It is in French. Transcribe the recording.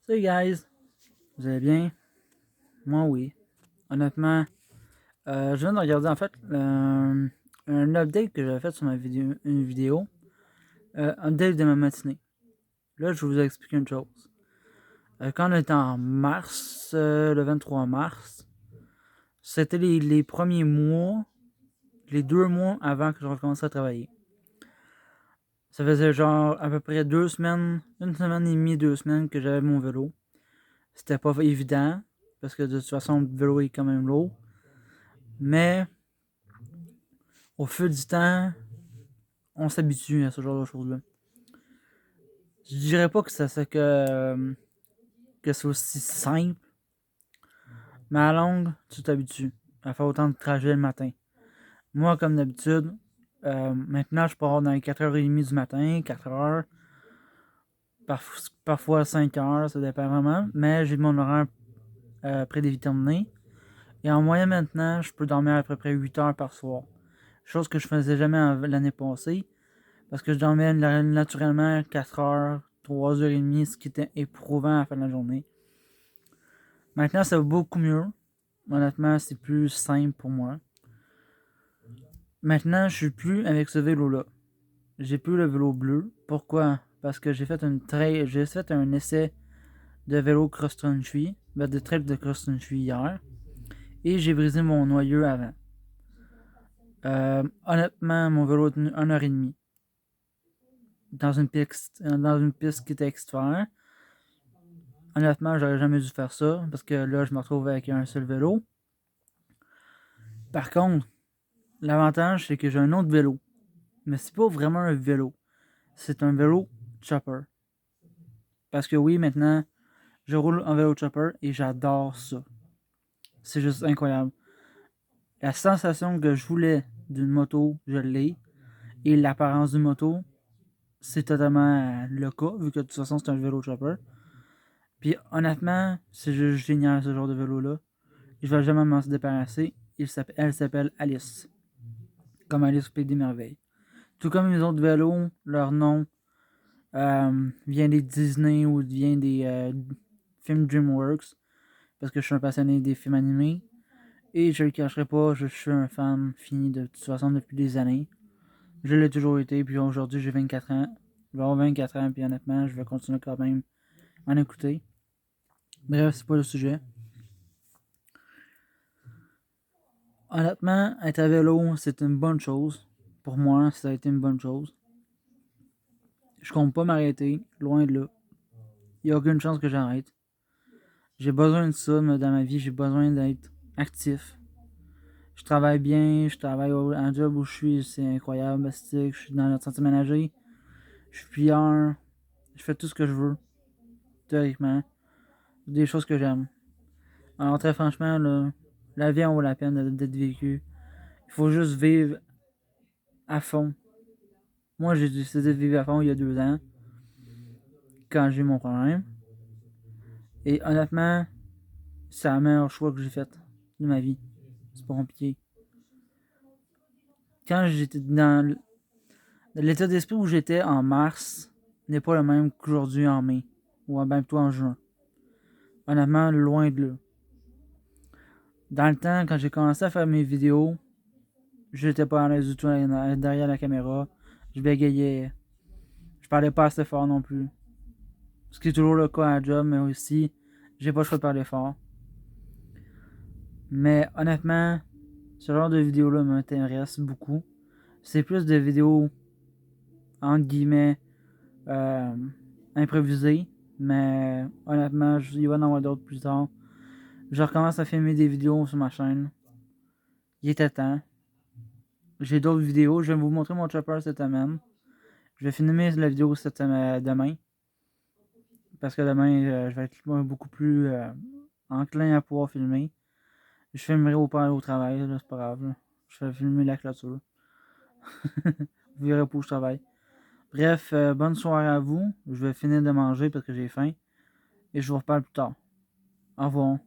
Salut guys, vous allez bien? Moi oui. Honnêtement, je viens de regarder en fait un update que j'avais fait sur une vidéo, un update de ma matinée. Là, je vais vous expliquer une chose. Quand on était en mars, le 23 mars, c'était les premiers mois, les 2 mois avant que je recommence à travailler. Ça faisait genre à peu près 2 semaines, une semaine et demie, 2 semaines que j'avais mon vélo. C'était pas évident, parce que de toute façon, le vélo est quand même lourd. Mais au fil du temps, on s'habitue à ce genre de choses-là. Je dirais pas que que c'est aussi simple, mais à la longue, tu t'habitues à faire autant de trajets le matin. Moi, comme d'habitude, maintenant, je pars dans les 4h30 du matin, 4h, parfois 5h, ça dépend vraiment, mais j'ai mon horaire prédéterminé. Et en moyenne maintenant, je peux dormir à peu près 8 heures par soir. Chose que je faisais jamais l'année passée. Parce que je dormais naturellement 4 heures, 3h30, ce qui était éprouvant à la fin de la journée. Maintenant, ça va beaucoup mieux. Honnêtement, c'est plus simple pour moi. Maintenant, je suis plus avec ce vélo-là. J'ai plus le vélo bleu. Pourquoi? Parce que j'ai fait un essai de vélo cross-country, de trail de cross-country hier, et j'ai brisé mon noyau avant. Honnêtement, mon vélo a tenu 1h30 dans une piste qui était extérieure. Honnêtement, j'aurais jamais dû faire ça parce que là, je me retrouve avec un seul vélo. Par contre, l'avantage, c'est que j'ai un autre vélo. Mais c'est pas vraiment un vélo. C'est un vélo chopper. Parce que oui, maintenant, je roule en vélo chopper et j'adore ça. C'est juste incroyable. La sensation que je voulais d'une moto, je l'ai. Et l'apparence d'une moto, c'est totalement le cas, vu que de toute façon, c'est un vélo chopper. Puis honnêtement, c'est juste génial ce genre de vélo-là. Je vais jamais m'en débarrasser. Elle s'appelle Alice. Comme Alice au Pays des Merveilles. Tout comme les autres vélos, leur nom vient des Disney ou vient des films DreamWorks. Parce que je suis un passionné des films animés. Et je le cacherai pas, je suis un fan fini de toute façon depuis des années. Je l'ai toujours été, puis aujourd'hui j'ai 24 ans. Je vais avoir 24 ans, puis honnêtement, je vais continuer quand même à en écouter. Bref, c'est pas le sujet. Honnêtement, être à vélo, c'est une bonne chose. Pour moi, ça a été une bonne chose. Je compte pas m'arrêter, loin de là. Il n'y a aucune chance que j'arrête. J'ai besoin de ça dans ma vie, j'ai besoin d'être actif. Je travaille bien, je travaille en job où je suis, c'est incroyable, je suis dans notre santé ménager. Je suis plieur, je fais tout ce que je veux, théoriquement. Des choses que j'aime. Alors très franchement, là, la vie en vaut la peine d'être vécue. Il faut juste vivre à fond. Moi, j'ai décidé de vivre à fond il y a 2 ans, quand j'ai eu mon problème. Et honnêtement, c'est le meilleur choix que j'ai fait de ma vie. C'est pas compliqué. Quand j'étais dans l'état d'esprit où j'étais en mars, n'est pas le même qu'aujourd'hui en mai. Ou même plutôt en juin. Honnêtement, loin de là. Dans le temps, quand j'ai commencé à faire mes vidéos, j'étais pas à l'aise du tout derrière la caméra. Je bégayais. Je parlais pas assez fort non plus. Ce qui est toujours le cas à la job, mais aussi, j'ai pas le choix de parler fort. Mais honnêtement, ce genre de vidéo-là m'intéresse beaucoup. C'est plus de vidéos, entre guillemets, euh, improvisées. Mais honnêtement, il va y en avoir d'autres plus tard. Je recommence à filmer des vidéos sur ma chaîne. Il était temps. J'ai d'autres vidéos. Je vais vous montrer mon chopper cette semaine. Je vais filmer la vidéo demain. Parce que demain, je vais être beaucoup plus enclin à pouvoir filmer. Je filmerai au travail, là, c'est pas grave. Là. Je vais filmer la clôture. Vous verrez pas où je travaille. Bref, bonne soirée à vous. Je vais finir de manger parce que j'ai faim. Et je vous reparle plus tard. Au revoir.